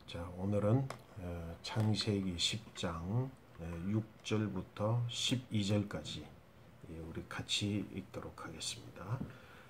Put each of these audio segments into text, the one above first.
자, 오늘은 창세기 10장 6절부터 12절까지 우리 같이 읽도록 하겠습니다.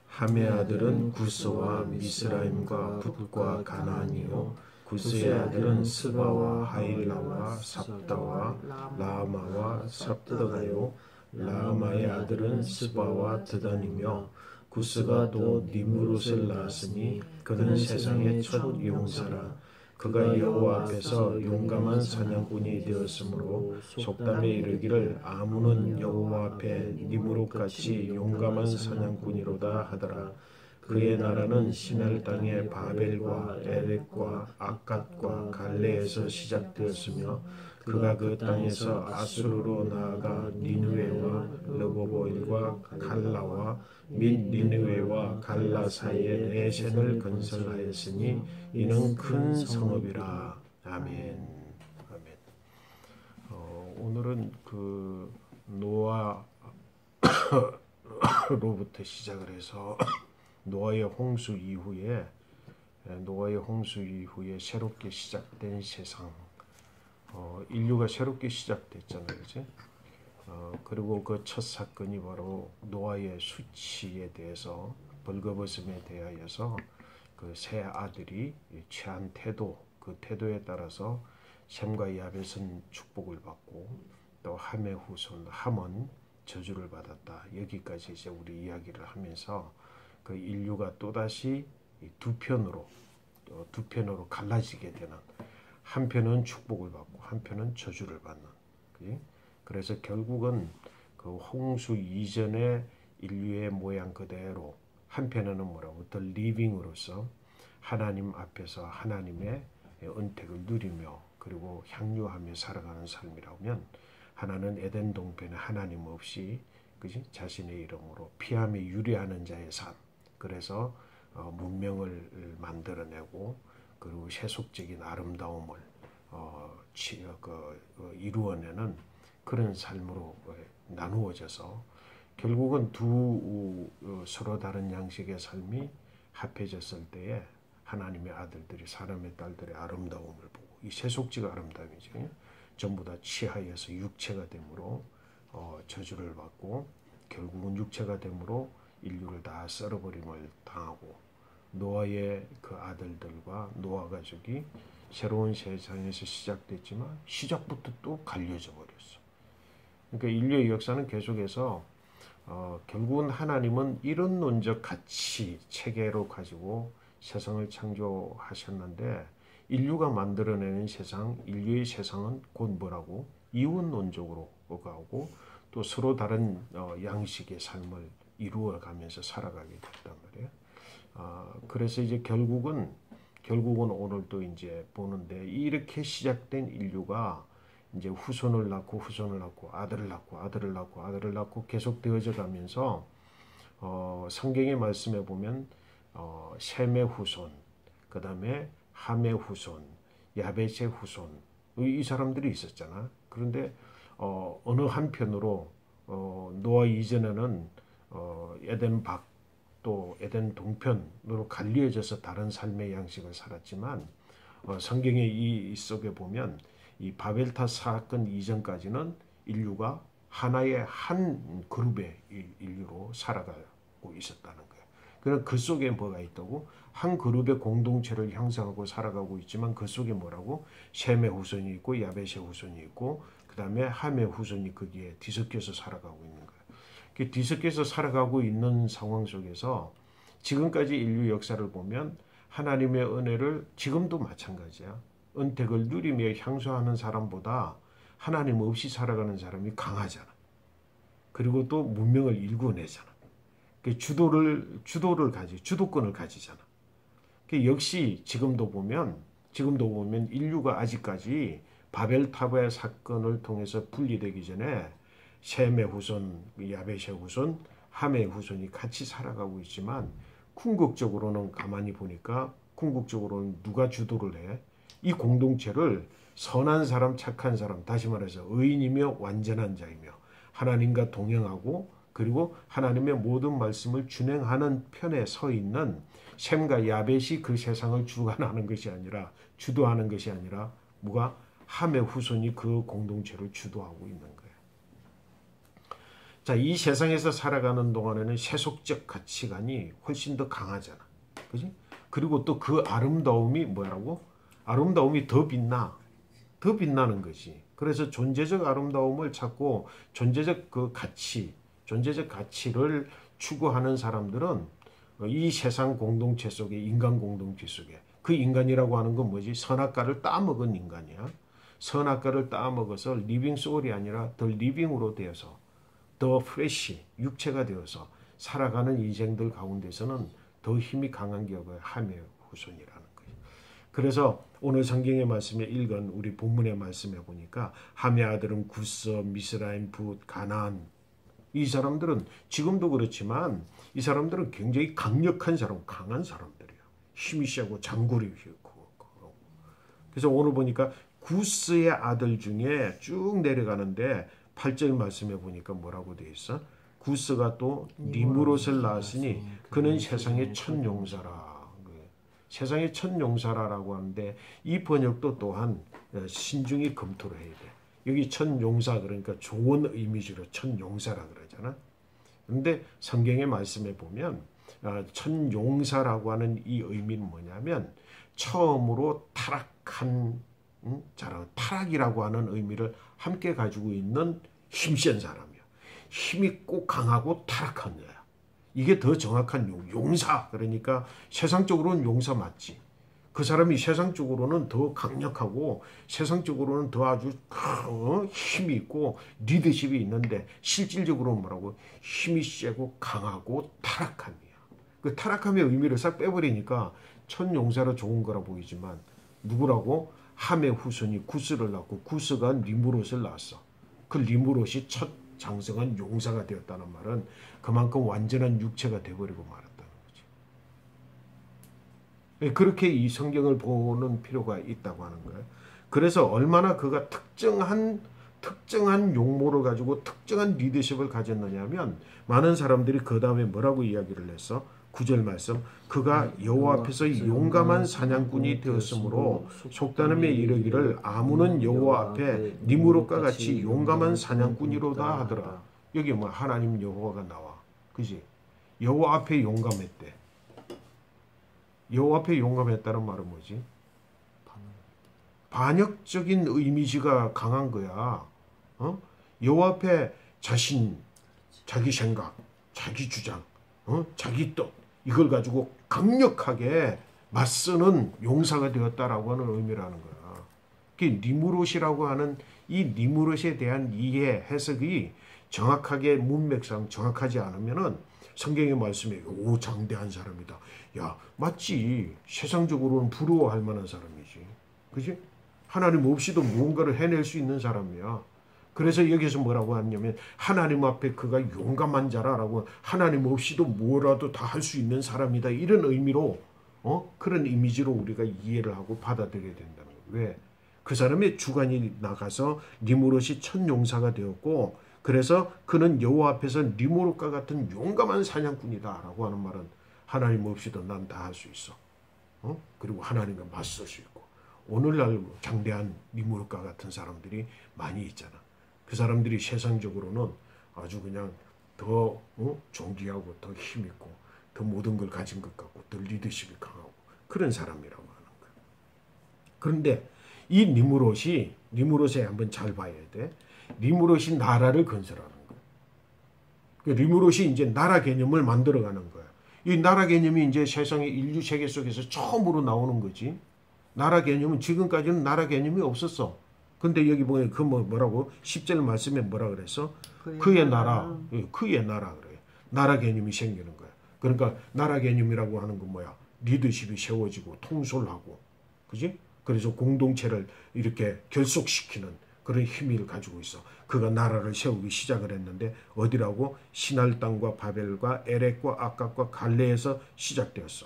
함의 아들은 구스와 미스라임과 붓과 가나안이요 구스의 아들은 스바와 하일라와 삽다와 라마와 삽다가요 라마의 아들은 스바와 드단이며 구스가 또 니므롯을 낳았으니 그는 세상의 첫 용사라. 그가 여호와 앞에서 용감한 사냥꾼이 되었으므로 속담에 이르기를 아문은 여호와 앞에 니므롯같이 용감한 사냥꾼이로다 하더라. 그의 나라는 시날 땅의 바벨과 에렉과 악갓과 갈레에서 시작되었으며 그가 그 땅에서 아수르로 나아가 니느웨와 르보보일과 갈라와 및 니느웨와 갈라 사이에 레센을 건설하였으니 이는 큰 성읍이라. 아멘. 아멘. 오늘은 그 노아로부터 시작을 해서 노아의 홍수 이후에 새롭게 시작된 세상, 인류가 새롭게 시작됐잖아요, 그치? 그리고 그 첫 사건이 바로 노아의 수치에 대해서 벌거벗음에 대하여서 그 세 아들이 취한 태도, 그 태도에 따라서 셈과 야벳은 축복을 받고 또 함의 후손 함은 저주를 받았다. 여기까지 이제 우리 이야기를 하면서 그 인류가 또다시 두 편으로 갈라지게 되는, 한편은 축복을 받고 한편은 저주를 받는. 그래서 결국은 그 홍수 이전의 인류의 모양 그대로 한편에는 뭐라고 더 리빙으로서 하나님 앞에서 하나님의 은택을 누리며 그리고 향유하며 살아가는 삶이라면, 하나는 에덴 동편에 하나님 없이 자신의 이름으로 피함에 유리하는 자의 삶. 그래서 문명을 만들어내고 그리고 세속적인 아름다움을 이루어내는 그런 삶으로 나누어져서 결국은 두 서로 다른 양식의 삶이 합해졌을 때에 하나님의 아들들이 사람의 딸들의 아름다움을 보고, 이 세속지가 아름다움이죠. 전부 다 취하여서 육체가 되므로 저주를 받고 결국은 육체가 되므로 인류를 다 썰어버림을 당하고, 노아의 그 아들들과 노아 가족이 새로운 세상에서 시작됐지만 시작부터 또 갈려져 버렸어. 그러니까 인류의 역사는 계속해서 결국은 하나님은 이런론적 가치 체계로 가지고 세상을 창조하셨는데, 인류가 만들어내는 세상, 인류의 세상은 곧 뭐라고? 이원론적으로 가고 또 서로 다른 양식의 삶을 이루어가면서 살아가게 됐단 말이에요. 그래서 이제 결국은 오늘도 이제 보는데, 이렇게 시작된 인류가 이제 후손을 낳고 아들을 낳고 계속 되어져 가면서 성경의 말씀에 보면 셈의 후손, 그 다음에 함의 후손, 야벳의 후손, 이 사람들이 있었잖아. 그런데 어느 한편으로 노아 이전에는 에덴 밖 또 에덴 동편으로 갈려져서 다른 삶의 양식을 살았지만, 성경의 이 속에 보면 이 바벨탑 사건 이전까지는 인류가 하나의 한 그룹의 인류로 살아가고 있었다는 거예요. 그럼 그 속에 뭐가 있다고? 한 그룹의 공동체를 형성하고 살아가고 있지만 그 속에 뭐라고? 셈의 후손이 있고 야벳의 후손이 있고 그 다음에 함의 후손이 거기에 뒤섞여서 살아가고 있는 거예요. 뒤섞여서 살아가고 있는 상황 속에서 지금까지 인류 역사를 보면 하나님의 은혜를, 지금도 마찬가지야, 은택을 누리며 향수하는 사람보다 하나님 없이 살아가는 사람이 강하잖아. 그리고 또 문명을 일궈내잖아. 주도권을 가지잖아. 역시 지금도 보면 인류가 아직까지 바벨탑의 사건을 통해서 분리되기 전에 셈의 후손, 야벳의 후손, 함의 후손이 같이 살아가고 있지만, 궁극적으로는 가만히 보니까 누가 주도를 해? 이 공동체를 선한 사람, 착한 사람, 다시 말해서 의인이며 완전한 자이며 하나님과 동행하고 그리고 하나님의 모든 말씀을 준행하는 편에 서 있는 셈과 야벳이 그 세상을 주관하는 것이 아니라 주도하는 것이 아니라 뭐가 함의 후손이 그 공동체를 주도하고 있는 거예요. 자, 이 세상에서 살아가는 동안에는 세속적 가치관이 훨씬 더 강하잖아. 그지? 그리고 또 그 아름다움이 뭐라고? 아름다움이 더 빛나는 것이. 그래서 존재적 아름다움을 찾고 존재적 그 가치, 존재적 가치를 추구하는 사람들은 이 세상 공동체 속에, 인간 공동체 속에, 그 인간이라고 하는 건 뭐지? 선악과를 따먹은 인간이야. 선악과를 따먹어서 리빙 소울이 아니라 더 리빙으로 되어서 더 프레시, 육체가 되어서 살아가는 인생들 가운데서는 더 힘이 강한 게 함의 후손이라는 거예요. 그래서 오늘 성경의 말씀에 읽은 우리 본문의 말씀에 보니까 함의 아들은 구스, 미스라임, 붓, 가나안. 이 사람들은 지금도 그렇지만 이 사람들은 굉장히 강력한 사람, 강한 사람들이에요. 힘이 세고 장구리 있고. 그래서 오늘 보니까 구스의 아들 중에 쭉 내려가는데 8절 말씀에 보니까 뭐라고 되어 있어? 구스가 또 니므롯을 낳았으니 그는 세상의 첫 용사라. 세상의 첫 용사라라고 하는데 이 번역도 또한 신중히 검토를 해야 돼. 여기 첫 용사 그러니까 좋은 이미지로 첫 용사라 그러잖아. 근데 성경의 말씀에 보면 첫 용사라고 하는 이 의미는 뭐냐면 처음으로 타락한 타락이라고 하는 의미를 함께 가지고 있는 힘센 사람이야. 힘있고 강하고 타락한 자야. 이게 더 정확한 용사. 그러니까 세상적으로는 용사 맞지. 그 사람이 세상적으로는 더 강력하고 세상적으로는 더 아주 힘이 있고 리더십이 있는데 실질적으로는 뭐라고? 힘이 세고 강하고 타락함이야. 그 타락함의 의미를 싹 빼버리니까 첫 용사로 좋은 거라 보이지만 누구라고? 함의 후손이 구스를 낳고 구스가 니므롯을 낳았어. 그 니므롯이 첫 장성한 용사가 되었다는 말은 그만큼 완전한 육체가 되어버리고 말았다는 거지. 그렇게 이 성경을 보는 필요가 있다고 하는 거예요. 그래서 얼마나 그가 특정한 용모를 가지고 특정한 리더십을 가졌느냐면 많은 사람들이 그 다음에 뭐라고 이야기를 했어? 9절 말씀, 그가 여호와 앞에서 용감한 사냥꾼이 되었으므로 속단음에 이르기를 아문은 여호와 앞에 니므롯과 같이 용감한 사냥꾼이로다 하더라. 여기 뭐 하나님 여호와가 나와. 그지? 여호와 앞에 용감했대. 여호와 앞에 용감했다는 말은 뭐지? 반역적인 이미지가 강한 거야. 여호와 앞에 자기 생각, 자기 주장, 자기 뜻 이걸 가지고 강력하게 맞서는 용사가 되었다라고 하는 의미라는 거야. 그게 니므롯이라고 하는 이 니므롯에 대한 이해, 해석이 정확하게 문맥상 정확하지 않으면은 성경의 말씀에 오 장대한 사람이다. 야 맞지. 세상적으로는 부러워할 만한 사람이지. 그지? 하나님 없이도 무언가를 해낼 수 있는 사람이야. 그래서 여기서 뭐라고 하냐면 하나님 앞에 그가 용감한 자라라고 하나님 없이도 뭐라도 다 할 수 있는 사람이다. 이런 의미로 그런 이미지로 우리가 이해를 하고 받아들여야 된다는 거예요. 왜? 그 사람의 주관이 나가서 니므롯이 첫 용사가 되었고 그래서 그는 여호와 앞에서 니므롯과 같은 용감한 사냥꾼이다라고 하는 말은 하나님 없이도 난 다 할 수 있어. 그리고 하나님과 맞설 수 있고 오늘날 장대한 니므롯과 같은 사람들이 많이 있잖아. 그 사람들이 세상적으로는 아주 그냥 더 존귀하고 더 힘있고 더 모든 걸 가진 것 같고 더 리더십이 강하고 그런 사람이라고 하는 거야. 그런데 이 니므롯에 한번 잘 봐야 돼. 니므롯이 나라를 건설하는 거야. 니므롯이 이제 나라 개념을 만들어가는 거야. 이 나라 개념이 이제 세상의 인류 세계 속에서 처음으로 나오는 거지. 나라 개념은 지금까지는 나라 개념이 없었어. 근데 여기 보면 그 뭐라고 10절 말씀에 뭐라 그랬어? 그의 나라 그래. 나라 개념이 생기는 거야. 그러니까 나라 개념이라고 하는 건 뭐야? 리더십이 세워지고 통솔하고, 그지? 그래서 공동체를 이렇게 결속시키는 그런 힘을 가지고 있어. 그가 나라를 세우기 시작을 했는데 어디라고? 시날 땅과 바벨과 에렉과 아깝과 갈레에서 시작되었어.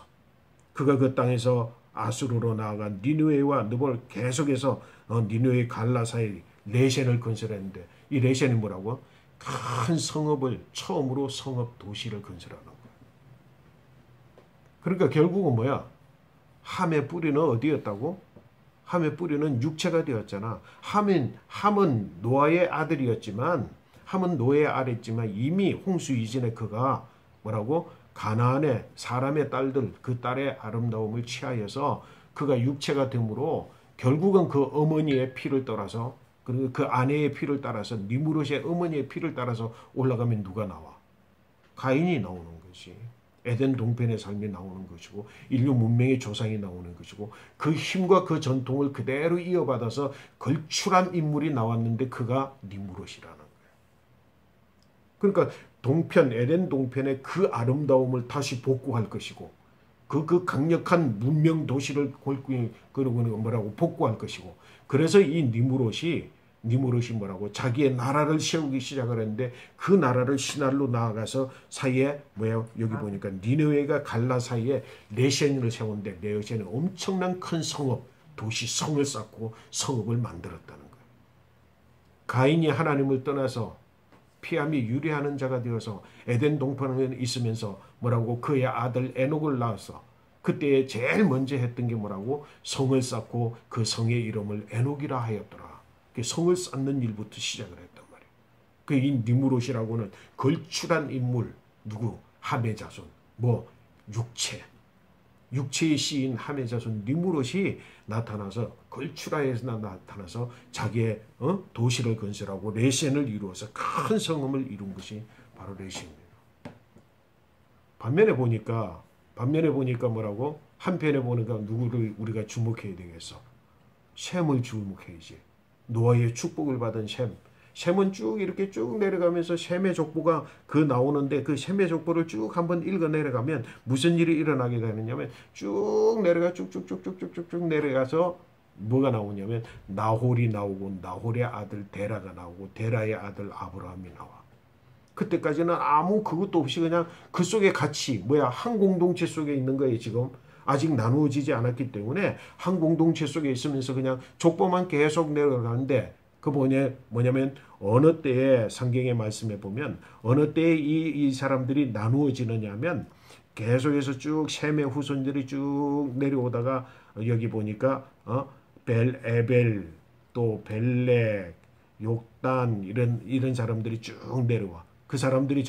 그가 그 땅에서 아수르로 나아간 니느웨와 느볼 계속해서 니느웨 갈라 사이 레센을 건설했는데 이 레센이 뭐라고? 큰 성읍을 처음으로 성읍 도시를 건설하는 거야. 그러니까 결국은 뭐야? 함의 뿌리는 어디였다고? 함의 뿌리는 육체가 되었잖아. 함은 노아의 아들이었지만 함은 노아의 아들이었지만 이미 홍수 이전에 그가 뭐라고 가나안의 사람의 딸들 그 딸의 아름다움을 취하여서 그가 육체가 되므로 결국은 그 어머니의 피를 따라서 그리고 그 아내의 피를 따라서 니무롯의 어머니의 피를 따라서 올라가면 누가 나와? 가인이 나오는 것이. 에덴 동편의 삶이 나오는 것이고 인류 문명의 조상이 나오는 것이고 그 힘과 그 전통을 그대로 이어받아서 걸출한 인물이 나왔는데 그가 니무롯이라는 거예요. 그러니까 에덴 동편의 그 아름다움을 다시 복구할 것이고 그 강력한 문명 도시를 복구할 것이고 그래서 이 니무롯이 뭐라고 자기의 나라를 세우기 시작을 했는데 그 나라를 신할로 나아가서 사이에 여기 보니까 니느웨가 갈라 사이에 레센을 세웠는데 레센은 엄청난 큰 성읍 도시 성을 쌓고 성읍을 만들었다는 거예요. 가인이 하나님을 떠나서 피함이 유리하는 자가 되어서 에덴 동편에 있으면서 그의 아들 에녹을 낳아서 그때 제일 먼저 했던 게 성을 쌓고 그 성의 이름을 에녹이라 하였더라. 성을 쌓는 일부터 시작을 했단 말이에요. 이 니무롯이라고는 걸출한 인물 누구? 함의 자손. 육체의 시인 함의 자손 니무롯이 나타나서 걸출하에서 나타나서 자기의 도시를 건설하고 레센을 이루어서 큰 성읍을 이룬 것이 바로 레센입니다. 반면에 보니까 한편에 보니까 누구를 우리가 주목해야 되겠어? 셈을 주목해야지. 노아의 축복을 받은 셈은 쭉 이렇게 쭉 내려가면서 셈의 족보가 나오는데 그 셈의 족보를 쭉 한번 읽어 내려가면 무슨 일이 일어나게 되느냐면 쭉 내려가 쭉쭉쭉쭉쭉쭉 내려가서 뭐가 나오냐면 나홀이 나오고 나홀의 아들 데라가 나오고 데라의 아들 아브라함이 나와. 그때까지는 아무 그것도 없이 그냥 그 속에 같이 한 공동체 속에 있는 거예요. 지금 아직 나누어지지 않았기 때문에 한 공동체 속에 있으면서 그냥 족보만 계속 내려가는데 뭐냐면 어느 때에 성경의 말씀에 보면 어느 때에 이 사람들이 나누어지느냐면 계속해서 쭉 셈의 후손들이 쭉 내려오다가 여기 보니까 벨에벨 또 벨렉 욕단 이런 사람들이 쭉 내려와. 그 사람들이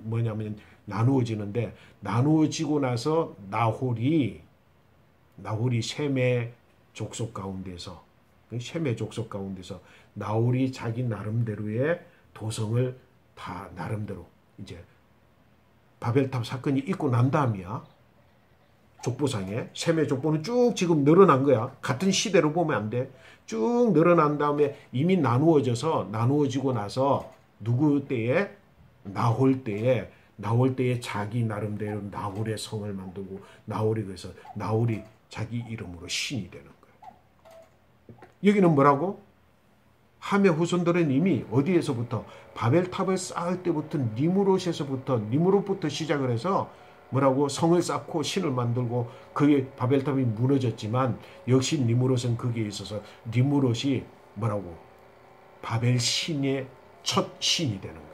뭐냐면 나누어지는데 나누어지고 나서 나홀이 셈의 족속 가운데서 나홀이 자기 나름대로의 도성을 다 나름대로 이제 바벨탑 사건이 있고 난 다음이야. 족보상에 셈의 족보는 쭉 지금 늘어난 거야. 같은 시대로 보면 안 돼. 쭉 늘어난 다음에 이미 나누어지고 나서 누구 때에 나홀 때에 자기 나름대로 나홀의 성을 만들고 나홀이 자기 이름으로 신이 되는 거예요. 여기는 뭐라고? 함의 후손들은 이미 어디에서부터 바벨탑을 쌓을 때부터 니무롯부터 시작을 해서 성을 쌓고 신을 만들고 그게 바벨탑이 무너졌지만 역시 니무롯은 거기에 있어서 니무롯이 바벨 신의 첫 신이 되는 거예요.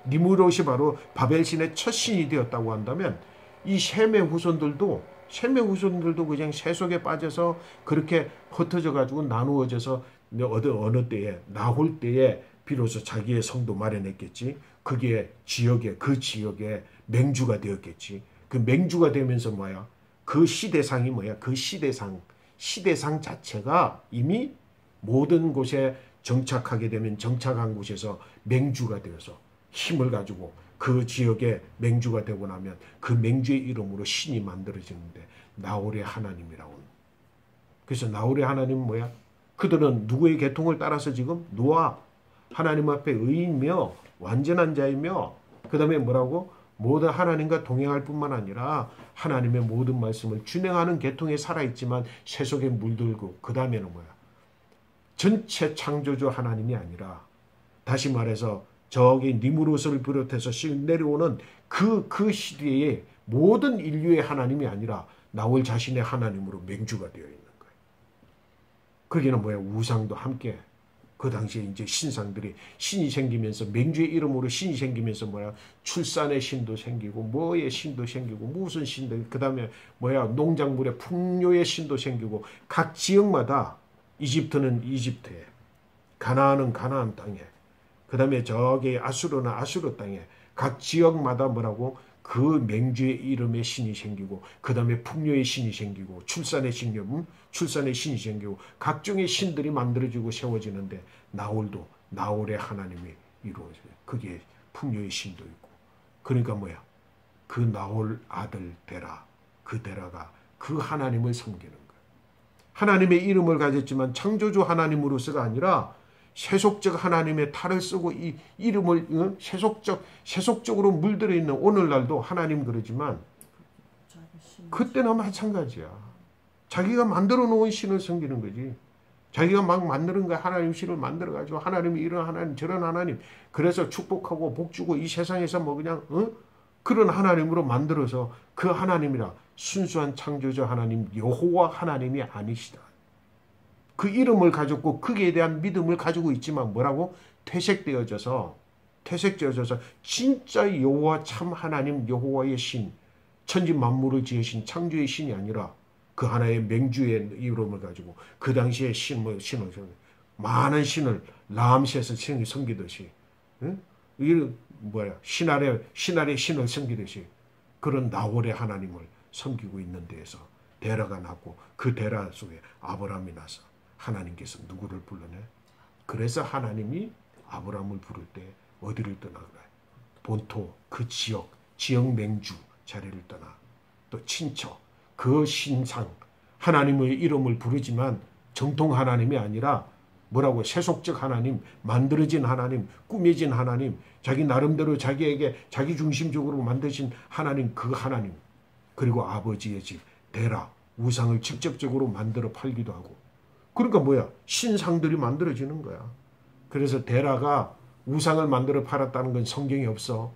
니무롯이 바로 바벨 신의 첫 신이 되었다고 한다면 이 셈의 후손들도 그냥 새 속에 빠져서 그렇게 흩어져 가지고 나누어져서 어느 때에 나홀 때에 비로소 자기의 성도 마련했겠지. 그게 그 지역에 맹주가 되었겠지. 그 맹주가 되면서 그 시대상이 그 시대상 자체가 이미 모든 곳에 정착하게 되면 정착한 곳에서 맹주가 되어서 힘을 가지고 그 지역에 맹주가 되고 나면 그 맹주의 이름으로 신이 만들어지는데 나홀의 하나님이라고. 그래서 나홀의 하나님은 그들은 누구의 계통을 따라서 지금 노아 하나님 앞에 의인이며 완전한 자이며 그 다음에 모든 하나님과 동행할 뿐만 아니라 하나님의 모든 말씀을 준행하는 계통에 살아있지만 새 속에 물들고 그 다음에는 전체 창조주 하나님이 아니라 다시 말해서 저기 니무롯을 비롯해서 내려오는 그 시대의 모든 인류의 하나님이 아니라 나홀 자신의 하나님으로 맹주가 되어 있는 거예요. 거기는 우상도 함께 그 당시에 이제 신상들이 신이 생기면서 맹주의 이름으로 신이 생기면서 뭐야 출산의 신도 생기고 뭐의 신도 생기고 무슨 신도 그 다음에 뭐야 농작물의 풍요의 신도 생기고 각 지역마다 이집트는 이집트에 가나안은 가나안 땅에 그 다음에 저기 아수르는 아수르 땅에 각 지역마다 뭐라고 그 맹주의 이름의 신이 생기고 그 다음에 풍요의 신이 생기고 출산의 신이 생기고 각종의 신들이 만들어지고 세워지는데 나홀도 나홀의 하나님이 이루어져요. 그게 풍요의 신도 있고 그러니까 뭐야 그 나홀 아들 데라 그 데라가 그 하나님을 섬기는 거예요. 하나님의 이름을 가졌지만 창조주 하나님으로서가 아니라 세속적 하나님의 탈을 쓰고 이 이름을 세속적으로 물들어 있는 오늘날도 하나님 그러지만 그때나 마찬가지야. 자기가 만들어 놓은 신을 섬기는 거지. 자기가 막 만드는 거야. 하나님 신을 만들어 가지고 하나님이 이런 하나님 저런 하나님 그래서 축복하고 복 주고 이 세상에서 뭐 그냥 그런 하나님으로 만들어서 그 하나님이라 순수한 창조자 하나님 여호와 하나님이 아니시다. 그 이름을 가졌고 거기에 대한 믿음을 가지고 있지만 뭐라고? 퇴색되어져서 진짜 여호와 참 하나님 여호와의 신 천지 만물을 지으신 창조의 신이 아니라 그 하나의 맹주의 이름을 가지고 그 당시에 신을 많은 신을 라암셋을 섬기듯이 신알의 신을 섬기듯이 그런 나홀의 하나님을 섬기고 있는 데에서 데라가 났고 그 데라 속에 아브라함이 나서 하나님께서 누구를 불러내? 그래서 하나님이 아브라함을 부를 때 어디를 떠나 그래? 본토 그 지역 맹주 자리를 떠나 또 친척 그 신상 하나님의 이름을 부르지만 정통 하나님이 아니라 뭐라고 세속적 하나님 만들어진 하나님 꾸며진 하나님 자기 나름대로 자기에게 자기 중심적으로 만드신 하나님 그 하나님 그리고 아버지의 집 데라 우상을 직접적으로 만들어 팔기도 하고 그러니까 뭐야 신상들이 만들어지는 거야. 그래서 데라가 우상을 만들어 팔았다는 건 성경이 없어.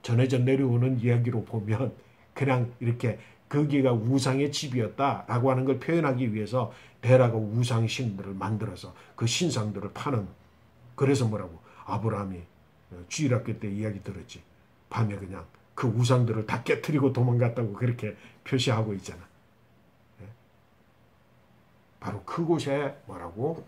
전해져 내려오는 이야기로 보면 그냥 이렇게 거기가 우상의 집이었다라고 하는 걸 표현하기 위해서 데라가 우상신들을 만들어서 그 신상들을 파는 그래서 뭐라고 아브라함이 주일학교 때 이야기 들었지. 밤에 그냥 그 우상들을 다 깨트리고 도망갔다고 그렇게 표시하고 있잖아. 바로 그곳에 뭐라고?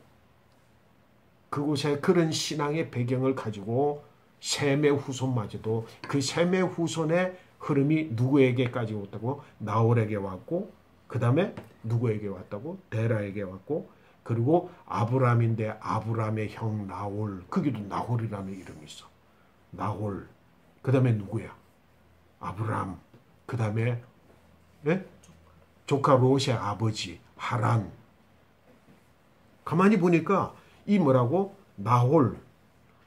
그곳에 그런 신앙의 배경을 가지고 셈의 후손마저도 그 셈의 후손의 흐름이 누구에게까지 왔다고? 나홀에게 왔고 그 다음에 누구에게 왔다고? 데라에게 왔고 그리고 아브라함인데 아브라함의 형 나홀 거기도 나홀이라는 이름이 있어. 나홀 그 다음에 누구야? 아브라함 그 다음에 조카 롯의 아버지 하란 가만히 보니까 이 뭐라고? 나홀,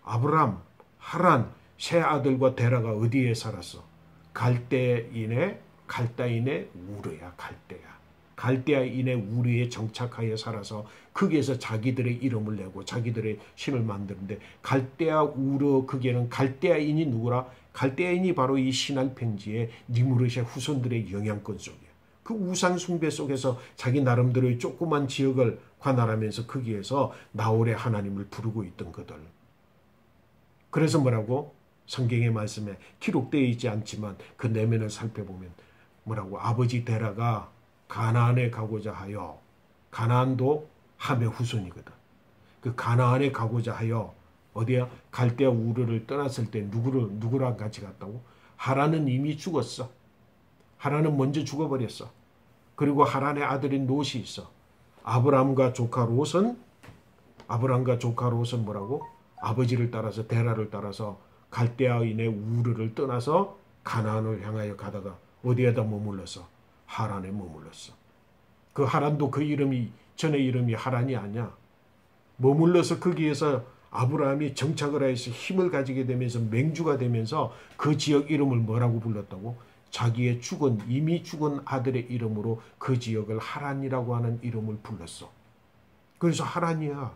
아브람, 하란 세 아들과 데라가 어디에 살았어? 갈대인의 우르야. 갈대인의 우르에 정착하여 살아서 거기에서 자기들의 이름을 내고 자기들의 신을 만드는데 갈대아 우르 거기에는 갈대아인이 누구라? 갈대아인이 바로 이 신할 평지의 니무롯의 후손들의 영향권 속이야. 그 우상 숭배 속에서 자기 나름대로의 조그만 지역을 관할하면서 거기에서 나홀의 하나님을 부르고 있던 그들. 그래서 뭐라고? 성경의 말씀에 기록되어 있지 않지만 그 내면을 살펴보면 뭐라고? 아버지 데라가 가나안에 가고자 하여 가나안도 함의 후손이거든. 그 가나안에 가고자 하여 어디야? 갈대아 우르를 떠났을 때 누구랑 같이 갔다고? 하란은 이미 죽었어. 하란은 먼저 죽어버렸어. 그리고 하란의 아들인 롯이 있어. 아브람과 조카 롯은 뭐라고? 아버지를 따라서 데라를 따라서 갈대아인의 우르를 떠나서 가나안을 향하여 가다가 어디에다 머물렀어? 하란에 머물렀어. 그 하란도 그 이름이 전의 이름이 하란이 아니야. 머물러서 거기에서 아브라함이 정착을 해서 힘을 가지게 되면서 맹주가 되면서 그 지역 이름을 뭐라고 불렀다고? 자기의 이미 죽은 아들의 이름으로 그 지역을 하란이라고 하는 이름을 불렀어. 그래서 하란이야.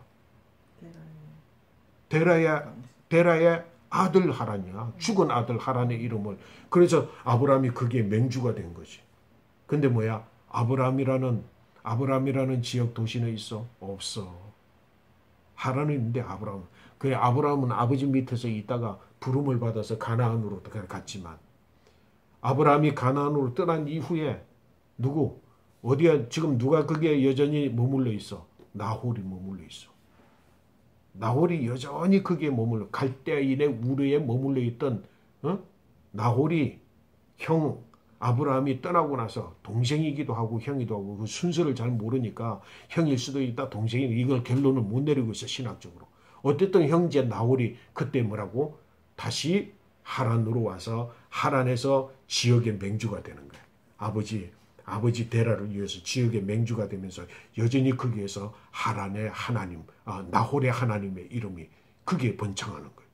데라의 아들 하란이야. 죽은 아들 하란의 이름을. 그래서 아브라함이 그게 맹주가 된 거지. 근데 뭐야? 아브라함이라는 지역 도시는 있어? 없어. 하란에 있는데 아브라함. 그래 아브라함은 아버지 밑에서 있다가 부름을 받아서 가나안으로 갔지만 아브라함이 가나안으로 떠난 이후에 누구 어디야 지금 누가 그게 여전히 머물러 있어? 나홀이 머물러 있어. 나홀이 여전히 그게 머물러 갈대아인의 우르에 머물러 있던 나홀이 형 아브라함이 떠나고 나서 동생이기도 하고 형이기도 하고 그 순서를 잘 모르니까 형일 수도 있다 동생이 이걸 결론을 못 내리고 있어 신학적으로. 어쨌든 형제 나홀이 그때 뭐라고 다시 하란으로 와서 하란에서 지역의 맹주가 되는 거야. 아버지 데라를 위해서 지역의 맹주가 되면서 여전히 거기에서 하란의 하나님, 나홀의 하나님의 이름이 그게 번창하는 거예요.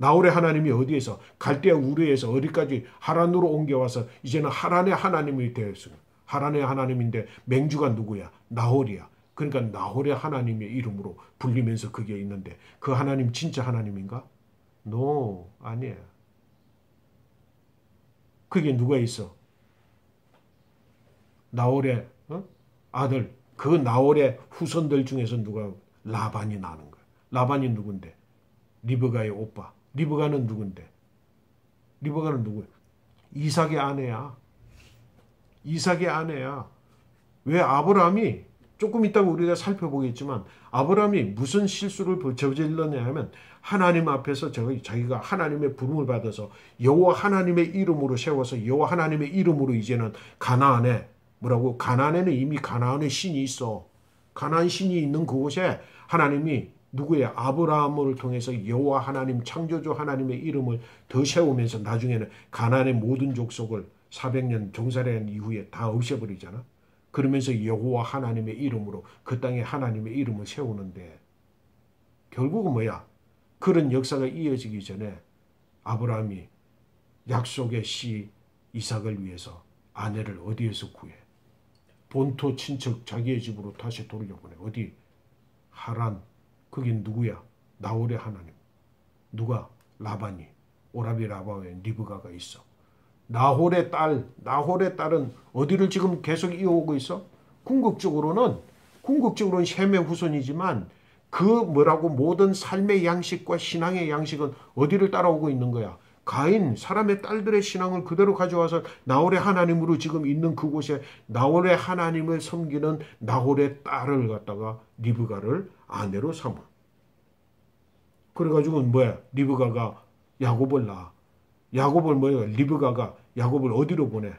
나홀의 하나님이 어디에서 갈대아 우르에서 어디까지 하란으로 옮겨와서 이제는 하란의 하나님이 되었습니다. 하란의 하나님인데 맹주가 누구야? 나홀이야. 그러니까 나홀의 하나님의 이름으로 불리면서 그게 있는데 그 하나님 진짜 하나님인가? No, 아니에요. 그게 누가 있어? 나홀의 아들, 그 나홀의 후손들 중에서 누가 라반이 나는 거야. 라반이 누군데? 리브가의 오빠. 리브가는 누군데? 리브가는 누구야? 이삭의 아내야. 이삭의 아내야. 왜 아브라함이 조금 이따가 우리가 살펴보겠지만 아브라함이 무슨 실수를 저질렀냐 하면 하나님 앞에서 자기가 하나님의 부름을 받아서 여호와 하나님의 이름으로 세워서 여호와 하나님의 이름으로 이제는 가나안에 뭐라고? 가나안에는 이미 가나안의 신이 있어. 가나안 신이 있는 그곳에 하나님이 누구의 아브라함을 통해서 여호와 하나님 창조주 하나님의 이름을 더 세우면서 나중에는 가나안의 모든 족속을 400년 종살이한 이후에 다 없애버리잖아. 그러면서 여호와 하나님의 이름으로 그 땅에 하나님의 이름을 세우는데 결국은 뭐야? 그런 역사가 이어지기 전에 아브라함이 약속의 씨 이삭을 위해서 아내를 어디에서 구해? 본토 친척 자기의 집으로 다시 돌려보내. 어디? 하란. 거긴 누구야? 나홀의 하나님. 누가? 라반이. 오라비 라바의 리브가가 있어. 나홀의 딸은 어디를 지금 계속 이어오고 있어? 궁극적으로는 셈의 후손이지만 그 뭐라고 모든 삶의 양식과 신앙의 양식은 어디를 따라오고 있는 거야? 가인, 사람의 딸들의 신앙을 그대로 가져와서 나홀의 하나님으로 지금 있는 그곳에 나홀의 하나님을 섬기는 나홀의 딸을 갖다가 리브가를 아내로 삼아. 그래가지고 뭐야? 리브가가 야곱을 낳아. 야곱을 뭐야? 리브가가 야곱을 어디로 보내?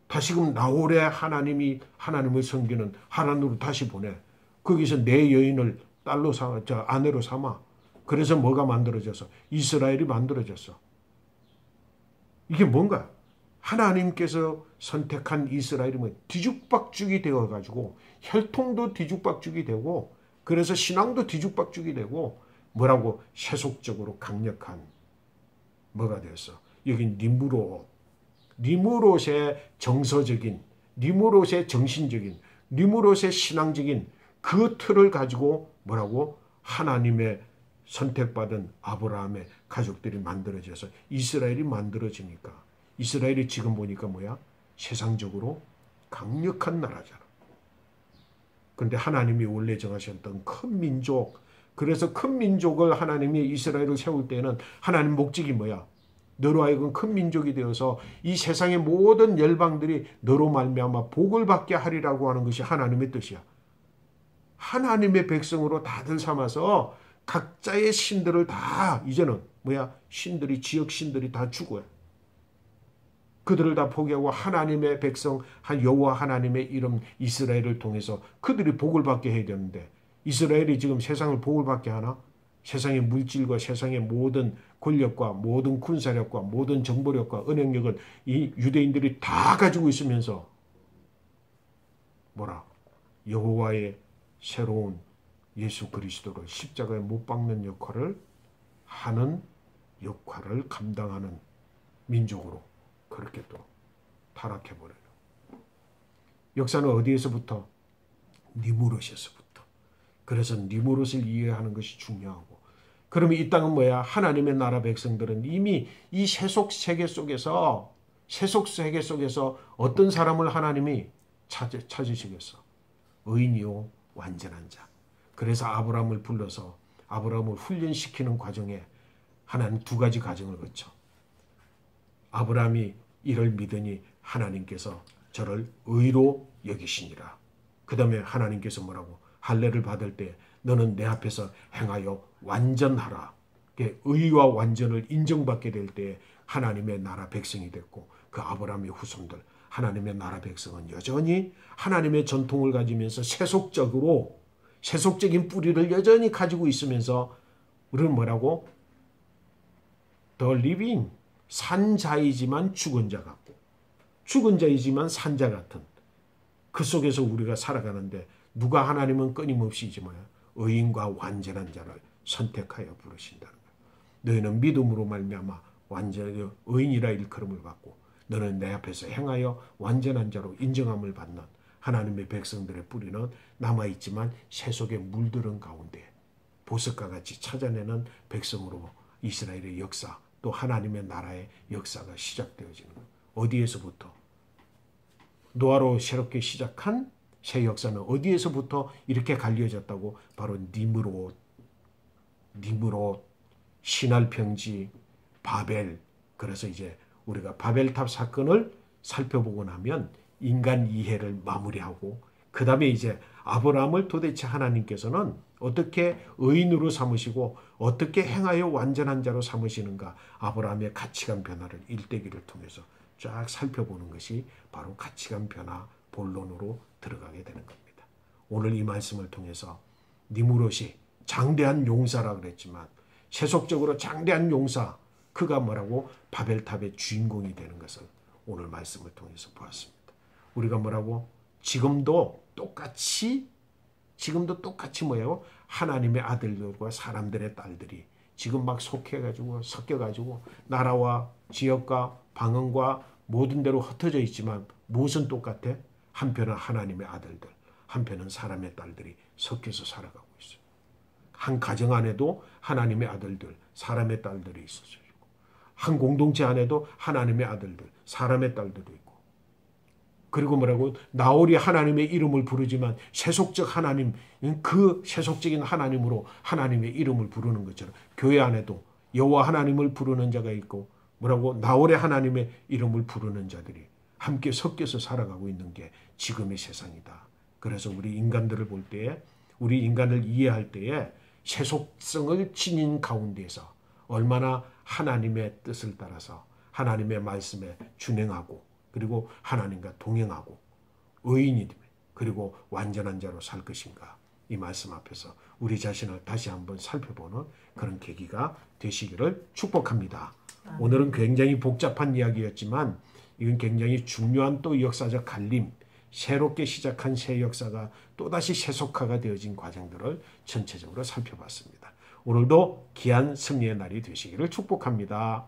다시금 나홀의 하나님을 섬기는 하나님으로 다시 보내. 거기서 내 여인을 아내로 삼아. 그래서 뭐가 만들어졌어? 이스라엘이 만들어졌어. 이게 뭔가? 하나님께서 선택한 이스라엘이 뒤죽박죽이 되어가지고 혈통도 뒤죽박죽이 되고 그래서 신앙도 뒤죽박죽이 되고 뭐라고? 세속적으로 강력한 뭐가 되었어? 여긴 니므롯의 정서적인, 니므롯의 정신적인, 니므롯의 신앙적인 그 틀을 가지고 뭐라고? 하나님의 선택받은 아브라함의 가족들이 만들어져서 이스라엘이 만들어지니까 이스라엘이 지금 보니까 뭐야? 세상적으로 강력한 나라잖아. 그런데 하나님이 원래 정하셨던 큰 민족, 그래서 큰 민족을 하나님이 이스라엘을 세울 때는 하나님 목적이 뭐야? 너로 하여금 큰 민족이 되어서 이 세상의 모든 열방들이 너로 말미암아 복을 받게 하리라고 하는 것이 하나님의 뜻이야. 하나님의 백성으로 다들 삼아서 각자의 신들을 다 이제는 뭐야? 신들이 지역 신들이 다 죽어요. 그들을 다 포기하고 하나님의 백성 여호와 하나님의 이름 이스라엘을 통해서 그들이 복을 받게 해야 되는데 이스라엘이 지금 세상을 복을 받게 하나? 세상의 물질과 세상의 모든 권력과 모든 군사력과 모든 정보력과 은행력을 이 유대인들이 다 가지고 있으면서 뭐라? 여호와의 새로운 예수 그리스도를 십자가에 못 박는 역할을 하는 역할을 감당하는 민족으로 그렇게 또 타락해버려요. 역사는 어디에서부터? 니므롯에서부터. 그래서 니므롯을 이해하는 것이 중요하고 그러면 이 땅은 뭐야? 하나님의 나라 백성들은 이미 이 세속 세계 속에서 어떤 사람을 하나님이 찾으시겠어? 의인이요 완전한 자. 그래서 아브라함을 불러서 아브라함을 훈련시키는 과정에 하나님 두 가지 과정을 거쳐. 아브라함이 이를 믿으니 하나님께서 저를 의로 여기시니라. 그 다음에 하나님께서 뭐라고? 할례를 받을 때 너는 내 앞에서 행하여 완전하라. 의와 완전을 인정받게 될 때 하나님의 나라 백성이 됐고, 그 아브라함의 후손들, 하나님의 나라 백성은 여전히 하나님의 전통을 가지면서 세속적인 뿌리를 여전히 가지고 있으면서 우리는 뭐라고? The living, 산 자이지만 죽은 자 같고, 죽은 자이지만 산 자 같은 그 속에서 우리가 살아가는데, 누가 하나님은 끊임없이 이제 의인과 완전한 자를 선택하여 부르신다는 거예요. 너희는 믿음으로 말미암아 완전히 의인이라 일컬음을 받고 너는 내 앞에서 행하여 완전한 자로 인정함을 받는 하나님의 백성들의 뿌리는 남아있지만 세속에 물들은 가운데 보석과 같이 찾아내는 백성으로 이스라엘의 역사, 또 하나님의 나라의 역사가 시작되어지는 거예요. 어디에서부터? 노아로 새롭게 시작한 새 역사는 어디에서부터 이렇게 갈려졌다고? 바로 니므롯, 신할평지, 바벨. 그래서 이제 우리가 바벨탑 사건을 살펴보고 나면 인간 이해를 마무리하고, 그 다음에 이제 아브라함을 도대체 하나님께서는 어떻게 의인으로 삼으시고 어떻게 행하여 완전한 자로 삼으시는가, 아브라함의 가치관 변화를 일대기를 통해서 쫙 살펴보는 것이 바로 가치관 변화 본론으로 들어가게 되는 겁니다. 오늘 이 말씀을 통해서 니므롯이 장대한 용사라 그랬지만 세속적으로 장대한 용사, 그가 뭐라고? 바벨탑의 주인공이 되는 것을 오늘 말씀을 통해서 보았습니다. 우리가 뭐라고? 지금도 똑같이 뭐예요? 하나님의 아들들과 사람들의 딸들이 지금 막 섞여가지고 나라와 지역과 방언과 모든 데로 흩어져 있지만 무엇은 똑같아? 한편은 하나님의 아들들, 한편은 사람의 딸들이 섞여서 살아가고 있어요. 한 가정 안에도 하나님의 아들들, 사람의 딸들이 있어요. 한 공동체 안에도 하나님의 아들들, 사람의 딸들도 있고. 그리고 뭐라고? 나홀이 하나님의 이름을 부르지만 세속적 하나님, 그 세속적인 하나님으로 하나님의 이름을 부르는 것처럼 교회 안에도 여호와 하나님을 부르는 자가 있고, 뭐라고? 나홀의 하나님의 이름을 부르는 자들이 함께 섞여서 살아가고 있는 게 지금의 세상이다. 그래서 우리 인간들을 볼 때에, 우리 인간을 이해할 때에 세속성을 지닌 가운데서 얼마나 하나님의 뜻을 따라서 하나님의 말씀에 준행하고, 그리고 하나님과 동행하고 의인이 되면, 그리고 완전한 자로 살 것인가, 이 말씀 앞에서 우리 자신을 다시 한번 살펴보는 그런 계기가 되시기를 축복합니다. 오늘은 굉장히 복잡한 이야기였지만 이건 굉장히 중요한 또 역사적 갈림, 새롭게 시작한 새 역사가 또다시 세속화가 되어진 과정들을 전체적으로 살펴봤습니다. 오늘도 귀한 승리의 날이 되시기를 축복합니다.